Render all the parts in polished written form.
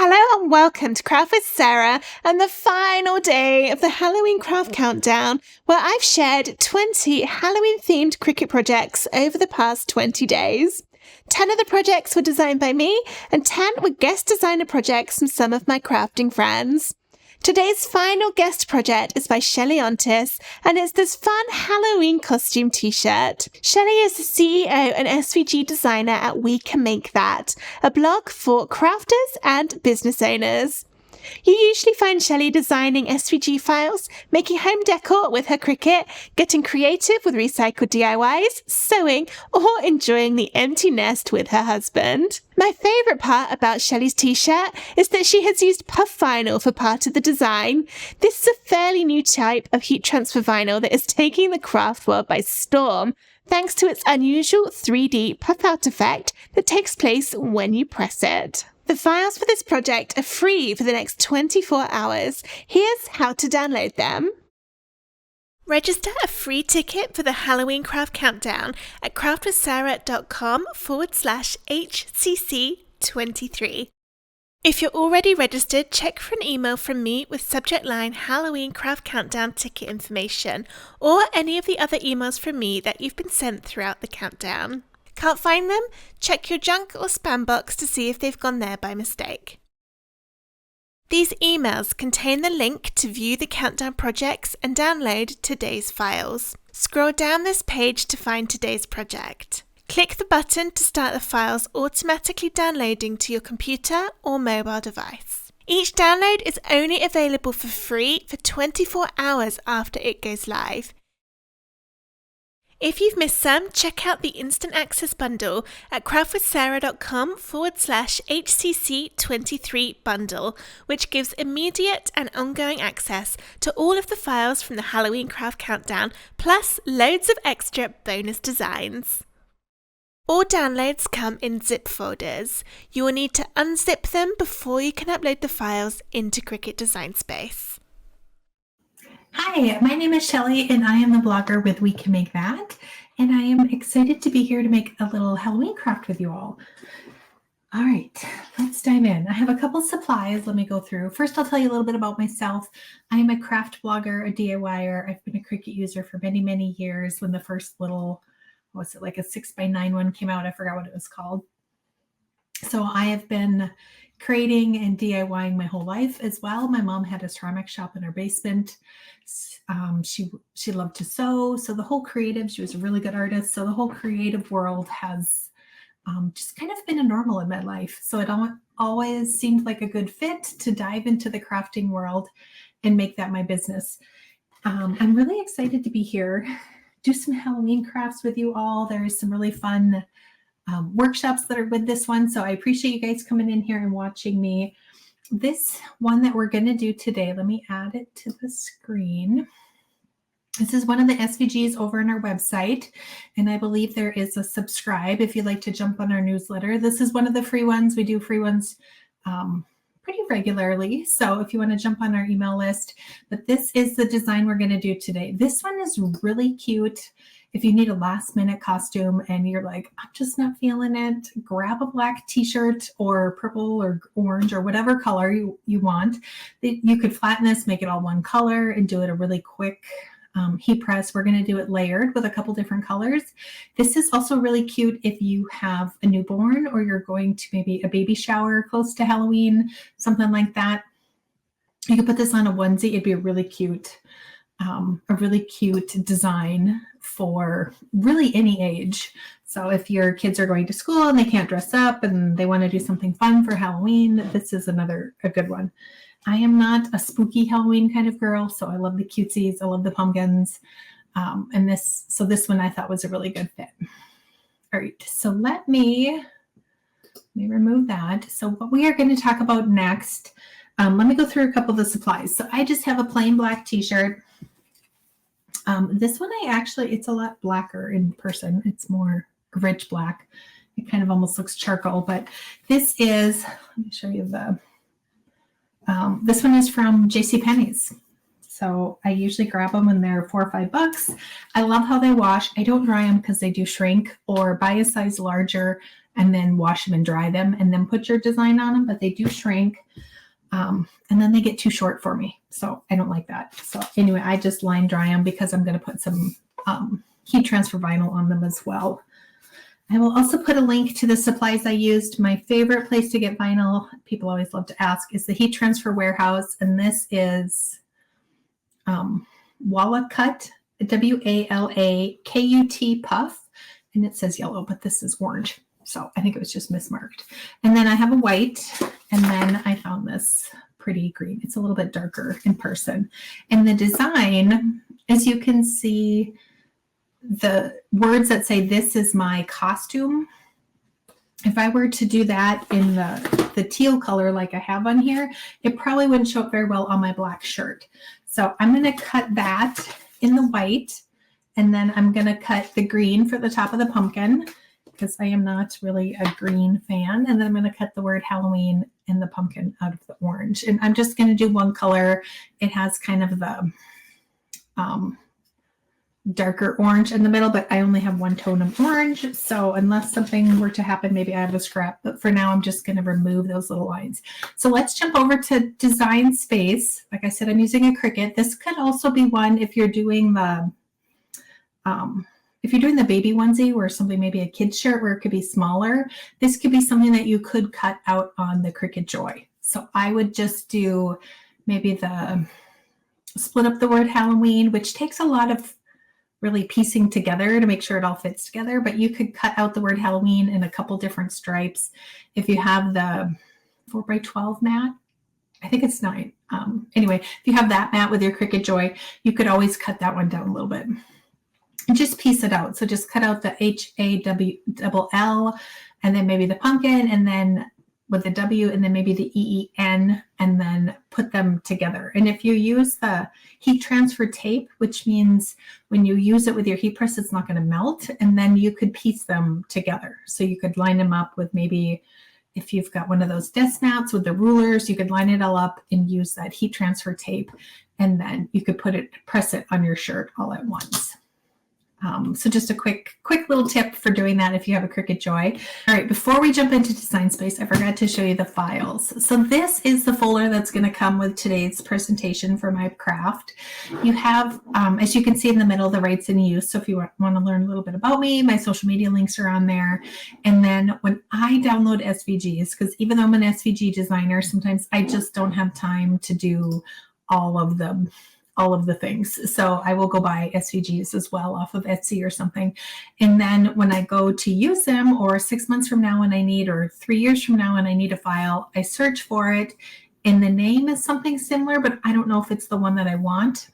Hello and welcome to Craft with Sarah and the final day of the Halloween Craft Countdown, where I've shared 20 Halloween-themed Cricut projects over the past 20 days. 10 of the projects were designed by me, and 10 were guest designer projects from some of my crafting friends. Today's final guest project is by Shelley Ontis, and it's this fun Halloween costume t-shirt. Shelley is the CEO and SVG designer at We Can Make That, a blog for crafters and business owners. You usually find Shelley designing SVG files, making home decor with her Cricut, getting creative with recycled DIYs, sewing, or enjoying the empty nest with her husband. My favourite part about Shelley's t-shirt is that she has used puff vinyl for part of the design. This is a fairly new type of heat transfer vinyl that is taking the craft world by storm, thanks to its unusual 3D puff-out effect that takes place when you press it. The files for this project are free for the next 24 hours. Here's how to download them. Register a free ticket for the Halloween Craft Countdown at craftwithsarah.com/HCC23. If you're already registered, check for an email from me with subject line Halloween Craft Countdown ticket information, or any of the other emails from me that you've been sent throughout the countdown. Can't find them? Check your junk or spam box to see if they've gone there by mistake. These emails contain the link to view the countdown projects and download today's files. Scroll down this page to find today's project. Click the button to start the files automatically downloading to your computer or mobile device. Each download is only available for free for 24 hours after it goes live. If you've missed some, check out the Instant Access Bundle at craftwithsarah.com/HCC23 bundle, which gives immediate and ongoing access to all of the files from the Halloween Craft Countdown, plus loads of extra bonus designs. All downloads come in zip folders. You will need to unzip them before you can upload the files into Cricut Design Space. Hi, my name is Shelley and I am the blogger with We Can Make That, and I am excited to be here to make a little Halloween craft with you all. All right, let's dive in. I have a couple supplies. Let me go through. First, I'll tell you a little bit about myself. I am a craft blogger, a DIYer. I've been a Cricut user for many, many years. When the first little, what was it, like a 6x9 one came out, I forgot what it was called. So I have been creating and DIYing my whole life as well. My mom had a ceramic shop in her basement. She loved to sew. So the whole creative, she was a really good artist. So the whole creative world has just kind of been a normal in my life. So it always seemed like a good fit to dive into the crafting world and make that my business. I'm really excited to be here, do some Halloween crafts with you all. There's some really fun workshops that are with this one. So I appreciate you guys coming in here and watching me. This one that we're going to do today, let me add it to the screen. This is one of the SVGs over on our website, and I believe there is a subscribe if you'd like to jump on our newsletter. This is one of the free ones. We do free ones pretty regularly, so if you want to jump on our email list. But this is the design we're going to do today. This one is really cute. If you need a last minute costume and you're like, I'm just not feeling it, grab a black t-shirt or purple or orange or whatever color you want. You could flatten this, make it all one color, and do it a really quick heat press. We're going to do it layered with a couple different colors. This is also really cute if you have a newborn or you're going to maybe a baby shower close to Halloween, something like that. You could put this on a onesie. It'd be a really cute design for really any age. So if your kids are going to school and they can't dress up and they want to do something fun for Halloween, this is a good one. I am not a spooky Halloween kind of girl, so I love the cutesies. I love the pumpkins. And this one I thought was a really good fit. All right, so let me remove that. So what we are going to talk about next, let me go through a couple of the supplies. So I just have a plain black t-shirt. This one it's a lot blacker in person. It's more rich black. It kind of almost looks charcoal, but this is, let me show you this one is from JCPenney's. So I usually grab them when they're $4 or $5. I love how they wash. I don't dry them because they do shrink, or buy a size larger and then wash them and dry them and then put your design on them, but they do shrink. And then they get too short for me. So I don't like that. So anyway, I just line dry them because I'm going to put some heat transfer vinyl on them as well. I will also put a link to the supplies I used. My favorite place to get vinyl, people always love to ask, is the Heat Transfer Warehouse. And this is Walakut, WALAKUT puff. And it says yellow, but this is orange. So I think it was just mismarked. And then I have a white, and then I found this pretty green. It's a little bit darker in person. And the design, as you can see, the words that say, "This is my costume." If I were to do that in the teal color like I have on here, it probably wouldn't show up very well on my black shirt. So I'm going to cut that in the white, and then I'm going to cut the green for the top of the pumpkin because I am not really a green fan. And then I'm going to cut the word Halloween and the pumpkin out of the orange. And I'm just going to do one color. It has kind of the darker orange in the middle, but I only have one tone of orange. So unless something were to happen, maybe I have a scrap, but for now I'm just going to remove those little lines. So let's jump over to Design Space. Like I said, I'm using a Cricut. This could also be one if you're doing the baby onesie or something, maybe a kid's shirt where it could be smaller. This could be something that you could cut out on the Cricut Joy. So I would just do maybe split up the word Halloween, which takes a lot of really piecing together to make sure it all fits together, but you could cut out the word Halloween in a couple different stripes. If you have the 4x12 mat, I think it's 9. Anyway, if you have that mat with your Cricut Joy, you could always cut that one down a little bit and just piece it out. So just cut out the HAWL and then maybe the pumpkin, and then with the W, and then maybe the EEN, and then put them together. And if you use the heat transfer tape, which means when you use it with your heat press, it's not going to melt, and then you could piece them together. So you could line them up with maybe, if you've got one of those desk mats with the rulers, you could line it all up and use that heat transfer tape, and then you could press it on your shirt all at once. So just a quick little tip for doing that if you have a Cricut Joy. All right, before we jump into Design Space, I forgot to show you the files. So this is the folder that's going to come with today's presentation for my craft. You have, as you can see in the middle, the rights in use. So if you want to learn a little bit about me, my social media links are on there. And then when I download SVGs, because even though I'm an SVG designer, sometimes I just don't have time to do all of the things. So I will go buy SVGs as well off of Etsy or something. And then when I go to use them, or 6 months from now when I need, or 3 years from now when I need a file, I search for it and the name is something similar, but I don't know if it's the one that I want.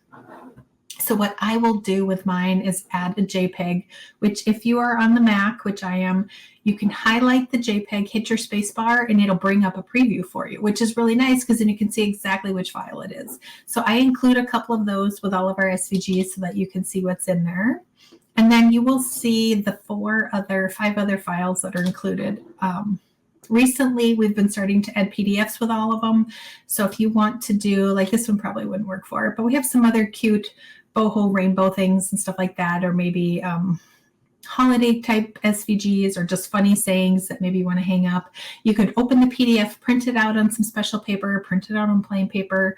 So what I will do with mine is add a JPEG, which if you are on the Mac, which I am, you can highlight the JPEG, hit your space bar, and it'll bring up a preview for you, which is really nice because then you can see exactly which file it is. So I include a couple of those with all of our SVGs so that you can see what's in there. And then you will see the 5 other files that are included. Recently, we've been starting to add PDFs with all of them. So if you want to do, like this one probably wouldn't work for it, but we have some other cute boho rainbow things and stuff like that, or maybe holiday type SVGs, or just funny sayings that maybe you want to hang up. You could open the PDF, print it out on some special paper, print it out on plain paper,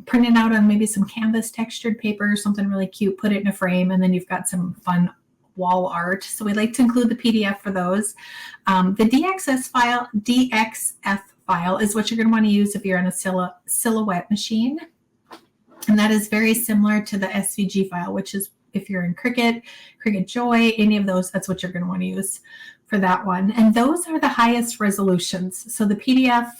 print it out on maybe some canvas textured paper, something really cute, put it in a frame, and then you've got some fun wall art. So we like to include the PDF for those. The DXF file is what you're going to want to use if you're on a Silhouette machine. And that is very similar to the SVG file, which is if you're in Cricut, Cricut Joy, any of those, that's what you're going to want to use for that one. And those are the highest resolutions. So the PDF,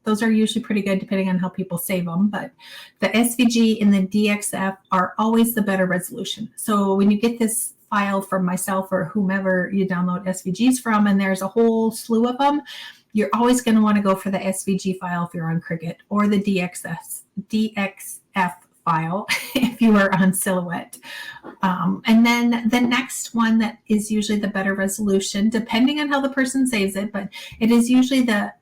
those are usually pretty good depending on how people save them, but the SVG and the DXF are always the better resolution. So when you get this file from myself or whomever you download SVGs from, and there's a whole slew of them, you're always going to want to go for the SVG file if you're on Cricut, or the DXF file if you are on Silhouette. And then the next one that is usually the better resolution, depending on how the person saves it, but it is usually the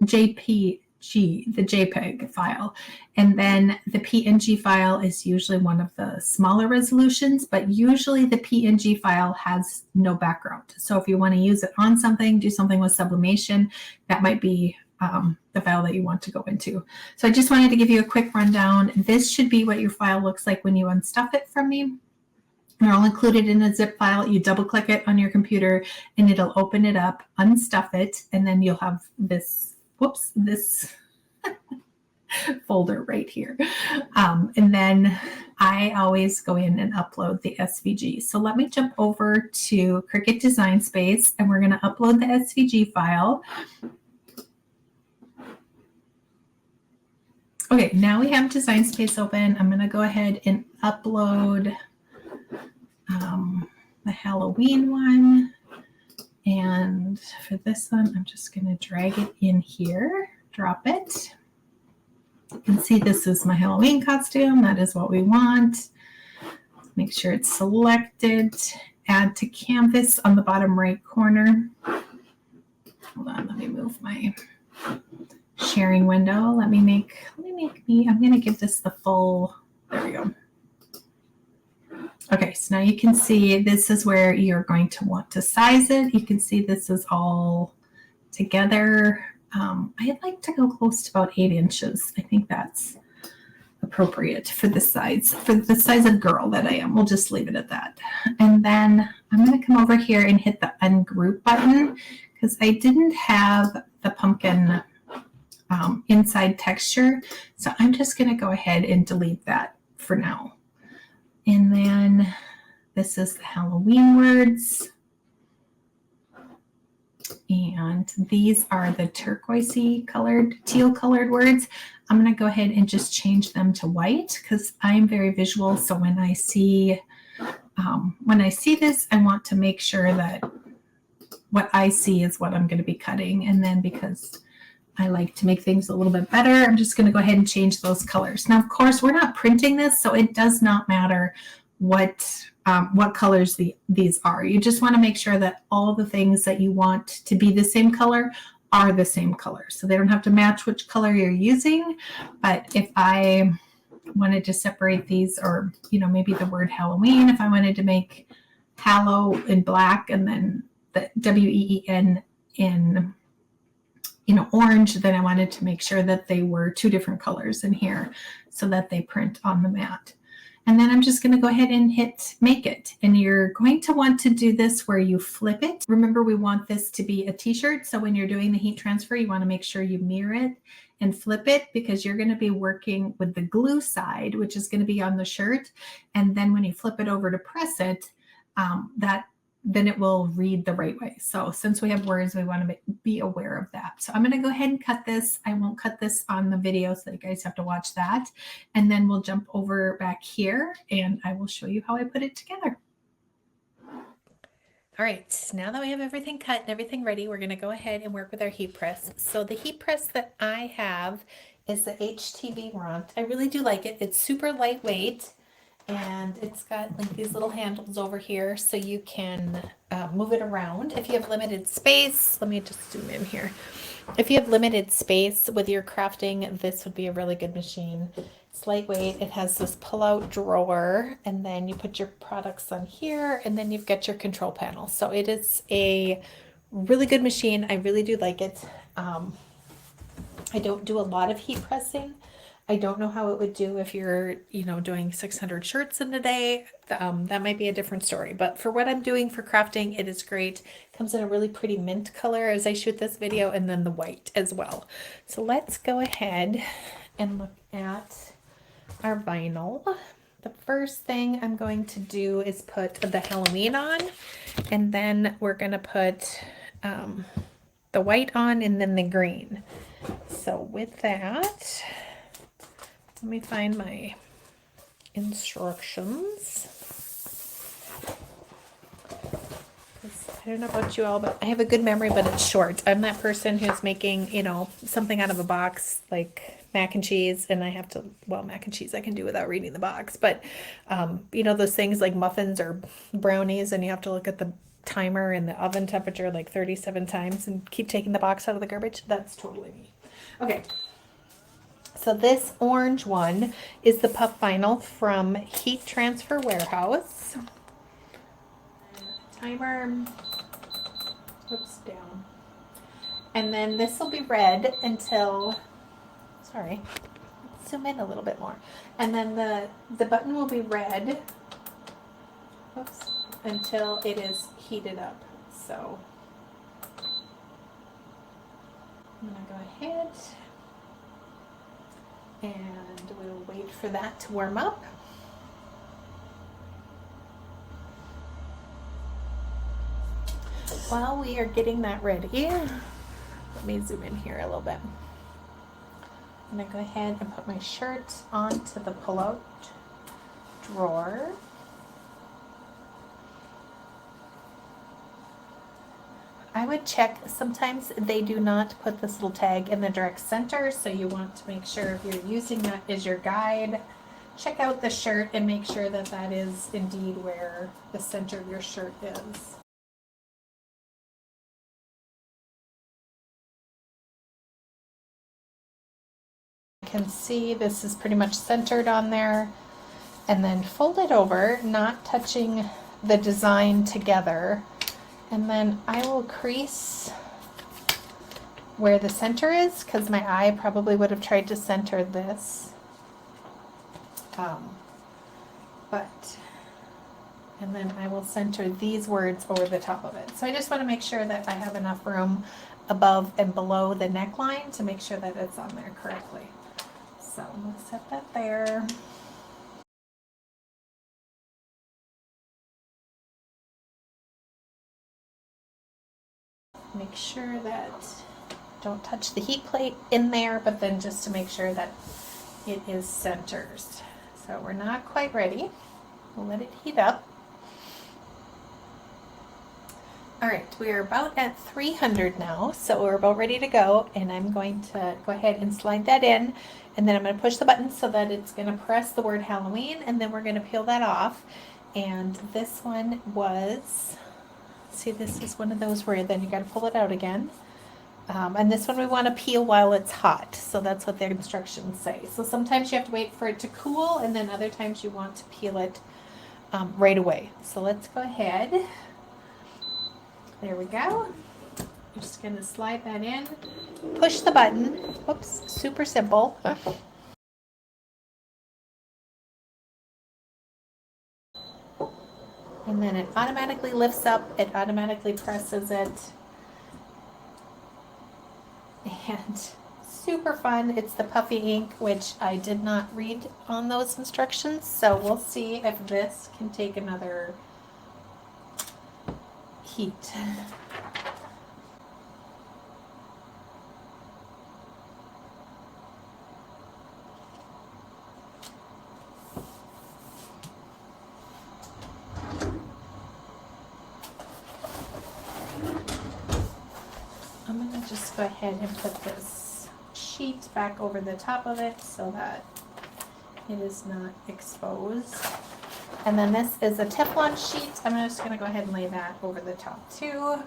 JPG the JPEG file. And then the PNG file is usually one of the smaller resolutions, but usually the PNG file has no background. So if you want to use it on something, do something with sublimation, that might be the file that you want to go into. So I just wanted to give you a quick rundown. This should be what your file looks like when you unstuff it from me. They're all included in a zip file. You double click it on your computer and it'll open it up, unstuff it, and then you'll have this, this folder right here. And then I always go in and upload the SVG. So let me jump over to Cricut Design Space and we're going to upload the SVG file. Okay, now we have Design Space open. I'm going to go ahead and upload the Halloween one. And for this one, I'm just going to drag it in here, drop it. You can see this is my Halloween costume. That is what we want. Make sure it's selected. Add to canvas on the bottom right corner. Hold on, let me move my sharing window. Let me make me, I'm going to give this the full, there we go. Okay, so now you can see this is where you're going to want to size it. You can see this is all together. I'd like to go close to about 8 inches. I think that's appropriate for the size of girl that I am. We'll just leave it at that. And then I'm going to come over here and hit the ungroup button because I didn't have the pumpkin inside texture. So I'm just going to go ahead and delete that for now. And then this is the Halloween words. And these are the turquoisey colored, teal colored words. I'm going to go ahead and just change them to white because I'm very visual. So when I see this, I want to make sure that what I see is what I'm going to be cutting. And then because I like to make things a little bit better, I'm just going to go ahead and change those colors. Now, of course, we're not printing this, so it does not matter what colors these are. You just want to make sure that all the things that you want to be the same color are the same color. So they don't have to match which color you're using. But if I wanted to separate these, or maybe the word Halloween, if I wanted to make Hallow in black and then the WEEN in orange, then I wanted to make sure that they were 2 different colors in here so that they print on the mat. And then I'm just going to go ahead and hit make it. And you're going to want to do this where you flip it. Remember, we want this to be a t-shirt. So when you're doing the heat transfer, you want to make sure you mirror it and flip it because you're going to be working with the glue side, which is going to be on the shirt. And then when you flip it over to press it, then it will read the right way. So since we have words, we want to be aware of that. So I'm going to go ahead and cut this. I won't cut this on the video, so you guys have to watch that. And then we'll jump over back here and I will show you how I put it together. All right, now that we have everything cut and everything ready, we're going to go ahead and work with our heat press. So the heat press that I have is the HTV Ront. I really do like it. It's super lightweight. And it's got like these little handles over here so you can move it around. If you have limited space, let me just zoom in here. If you have limited space with your crafting, this would be a really good machine. It's lightweight. It has this pull-out drawer, and then you put your products on here, and then you've got your control panel. So it is a really good machine. I really do like it. I don't do a lot of heat pressing. I don't know how it would do if you're, doing 600 shirts in a day. That might be a different story. But for what I'm doing for crafting, it is great. Comes in a really pretty mint color as I shoot this video, and then the white as well. So let's go ahead and look at our vinyl. The first thing I'm going to do is put the Halloween on, and then we're going to put the white on and then the green. So with that, let me find my instructions. I don't know about you all, but I have a good memory, but it's short. I'm that person who's making, something out of a box, like mac and cheese, and I have to, mac and cheese I can do without reading the box, but, those things like muffins or brownies, and you have to look at the timer and the oven temperature like 37 times and keep taking the box out of the garbage. That's totally me. Okay. So this orange one is the puff vinyl from Heat Transfer Warehouse. Timer, oops, down. And then this will be red until, sorry, zoom in a little bit more. And then the button will be red, oops, until it is heated up. So I'm gonna go ahead and we'll wait for that to warm up. While we are getting that ready, let me zoom in here a little bit. I'm gonna go ahead and put my shirt onto the pull-out drawer. I would check, sometimes they do not put this little tag in the direct center, so you want to make sure if you're using that as your guide, check out the shirt and make sure that that is indeed where the center of your shirt is. You can see this is pretty much centered on there, and then fold it over, not touching the design together. And then I will crease where the center is, because my eye probably would have tried to center this. And then I will center these words over the top of it. So I just want to make sure that I have enough room above and below the neckline to make sure that it's on there correctly. So I'm going to set that there. Make sure that don't touch the heat plate in there, but then just to make sure that it is centered. So we're not quite ready. We'll let it heat up. All right, we are about at 300 now, so we're about ready to go, and I'm going to go ahead and slide that in, and then I'm going to push the button so that it's going to press the word Halloween, and then we're going to peel that off. And this one was, see, this is one of those where then you got to pull it out again. And this one we want to peel while it's hot, so that's what the instructions say. So sometimes you have to wait for it to cool, and then other times you want to peel it right away. So let's go ahead. There we go. I'm just going to slide that in, push the button. Whoops, super simple. And then it automatically lifts up, it automatically presses it. And super fun. It's the puffy ink, which I did not read on those instructions. So we'll see if this can take another heat. I'm going to just go ahead and put this sheet back over the top of it so that it is not exposed. And then this is a Teflon sheet. I'm just going to go ahead and lay that over the top too.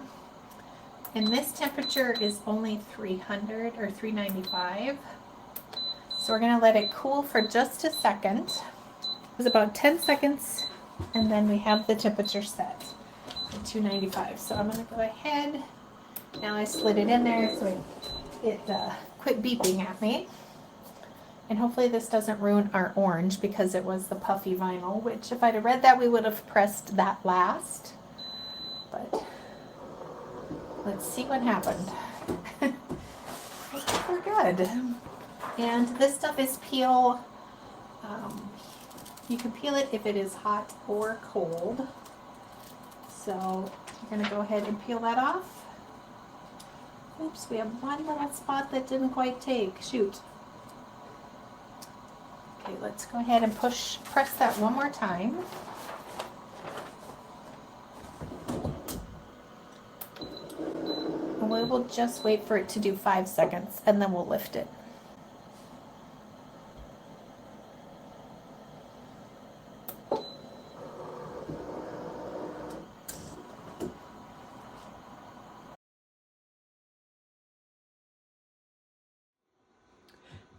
And this temperature is only 300 or 395. So we're going to let it cool for just a second. It's about 10 seconds, and then we have the temperature set at 295. So I'm going to go ahead. Now I slid it in there so it quit beeping at me. And hopefully this doesn't ruin our orange because it was the puffy vinyl, which if I'd have read that, we would have pressed that last. But let's see what happened. We're good. And this stuff is peel. You can peel it if it is hot or cold. So I'm going to go ahead and peel that off. Oops, we have one little spot that didn't quite take. Shoot. Okay, let's go ahead and press that one more time. And we will just wait for it to do 5 seconds, and then we'll lift it.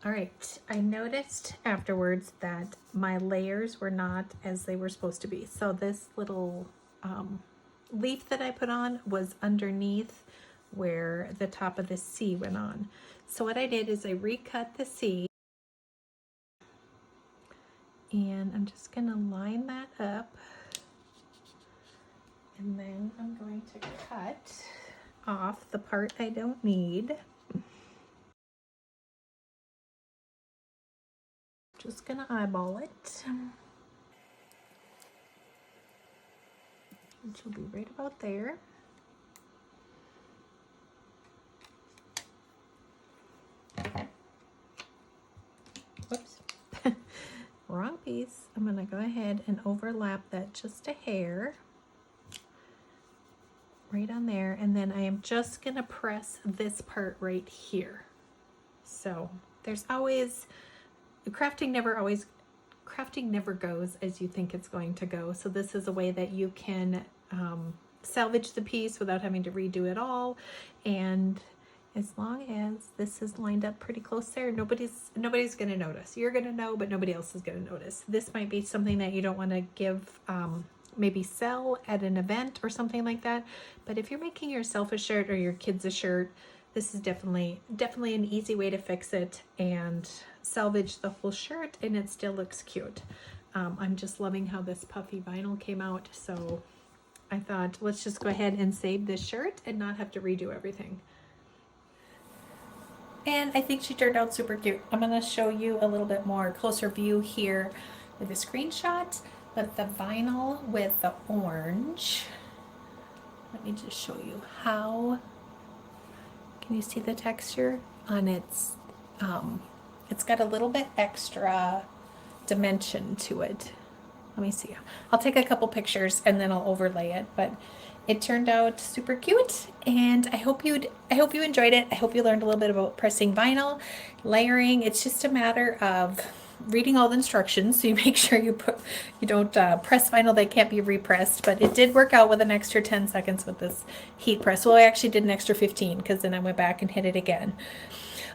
All right, I noticed afterwards that my layers were not as they were supposed to be. So this little leaf that I put on was underneath where the top of the C went on. So what I did is I recut the C, and I'm just gonna line that up, and then I'm going to cut off the part I don't need. Just gonna eyeball it, which will be right about there. Whoops. Wrong piece. I'm gonna go ahead and overlap that just a hair right on there, and then I am just gonna press this part right here. So there's always, crafting never goes as you think it's going to go. So this is a way that you can salvage the piece without having to redo it all. And as long as this is lined up pretty close there, nobody's going to notice. You're going to know, but nobody else is going to notice. This might be something that you don't want to give, maybe sell at an event or something like that. But if you're making yourself a shirt or your kids a shirt, this is definitely an easy way to fix it and salvage the whole shirt, and it still looks cute. I'm just loving how this puffy vinyl came out. So I thought, let's just go ahead and save this shirt and not have to redo everything. And I think she turned out super cute. I'm gonna show you a little bit more closer view here with a screenshot, but the vinyl with the orange, let me just show you how, can you see the texture on its, it's got a little bit extra dimension to it. Let me see. I'll take a couple pictures and then I'll overlay it, but it turned out super cute, and I hope you enjoyed it. I hope you learned a little bit about pressing vinyl, layering. It's just a matter of reading all the instructions, so you make sure you don't press vinyl that can't be repressed. But it did work out with an extra 10 seconds with this heat press. Well, I actually did an extra 15 because then I went back and hit it again.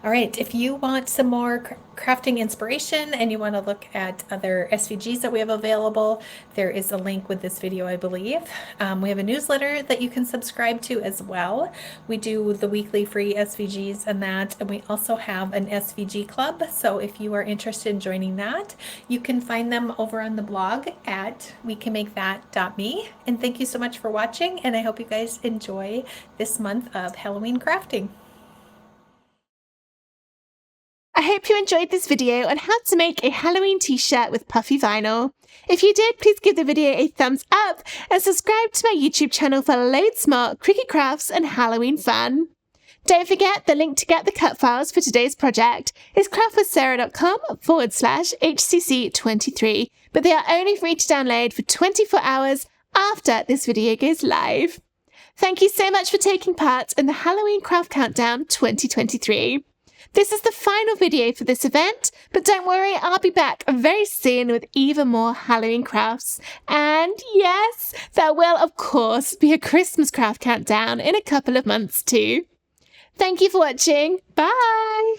All right, if you want some more crafting inspiration and you want to look at other SVGs that we have available, there is a link with this video, I believe. We have a newsletter that you can subscribe to as well. We do the weekly free SVGs and that, and we also have an SVG club. So if you are interested in joining that, you can find them over on the blog at wecanmakethat.me. And thank you so much for watching, and I hope you guys enjoy this month of Halloween crafting. I hope you enjoyed this video on how to make a Halloween t-shirt with puffy vinyl. If you did, please give the video a thumbs up and subscribe to my YouTube channel for loads more Cricut crafts and Halloween fun. Don't forget the link to get the cut files for today's project is craftwithsarah.com/HCC23, but they are only free to download for 24 hours after this video goes live. Thank you so much for taking part in the Halloween Craft Countdown 2023. This is the final video for this event, but don't worry, I'll be back very soon with even more Halloween crafts. And yes, there will, of course, be a Christmas craft countdown in a couple of months too. Thank you for watching. Bye!